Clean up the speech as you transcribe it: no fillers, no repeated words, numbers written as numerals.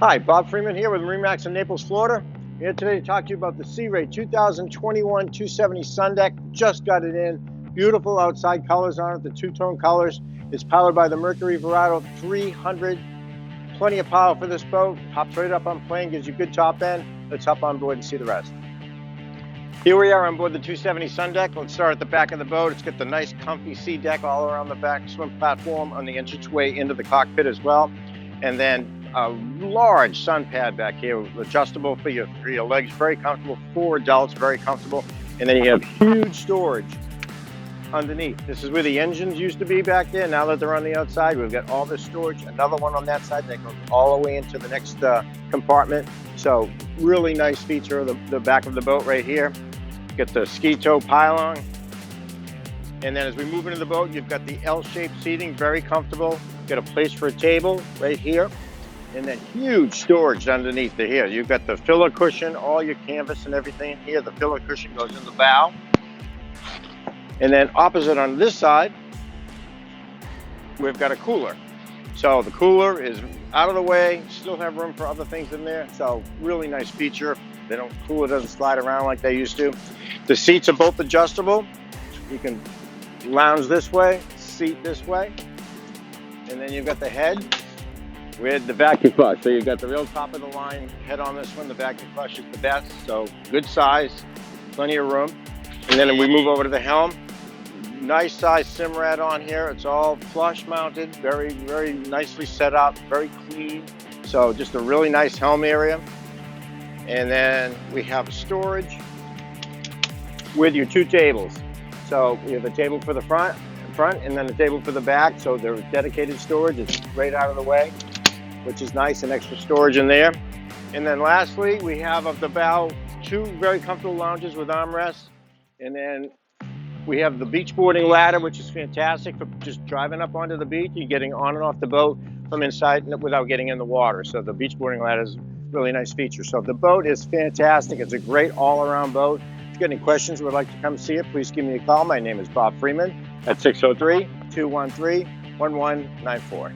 Hi, Bob Freeman here with MarineMax in Naples, Florida. I'm here today to talk to you about the Sea Ray 2021 270 Sun Deck. Just got it in. Beautiful outside colors on it, the two-tone colors. It's powered by the Mercury Verado 300. Plenty of power for this boat. Hops right up on plane, gives you good top end. Let's hop on board and see the rest. Here we are on board the 270 Sun Deck. Let's start at the back of the boat. It's got the nice comfy sea deck all around the back, swim platform on the entranceway into the cockpit as well. And then a large sun pad back here, adjustable for your legs, very comfortable. 4 adults, very comfortable. And then you have huge storage underneath. This is where the engines used to be back there. Now that they're on the outside, we've got all this storage. Another one on that side that goes all the way into the next compartment. So really nice feature of the back of the boat right here. Get the ski tow pylon. And then as we move into the boat, you've got the L-shaped seating, very comfortable. Got a place for a table right here. And then huge storage underneath here. You've got the filler cushion, all your canvas and everything in here. The filler cushion goes in the bow. And then opposite on this side, we've got a cooler. So the cooler is out of the way, still have room for other things in there. So really nice feature. Cooler doesn't slide around like they used to. The seats are both adjustable. You can lounge this way, seat this way. And then you've got the head with the vacuum flush. So you've got the real top of the line head on this one. The vacuum flush is the best. So good size, plenty of room. And then we move over to the helm. Nice size Simrad on here. It's all flush mounted, very, very nicely set up, very clean. So just a really nice helm area. And then we have storage with your 2 tables. So we have a table for the front and then a table for the back. So they're dedicated storage. It's right out of the way, which is nice, and extra storage in there. And then lastly, we have of the bow 2 very comfortable lounges with armrests. And then we have the beach boarding ladder, which is fantastic for just driving up onto the beach. You're getting on and off the boat from inside without getting in the water. So the beach boarding ladder is a really nice feature. So the boat is fantastic. It's a great all-around boat. If you got any questions or would like to come see it, please give me a call. My name is Bob Freeman at 603-213-1194.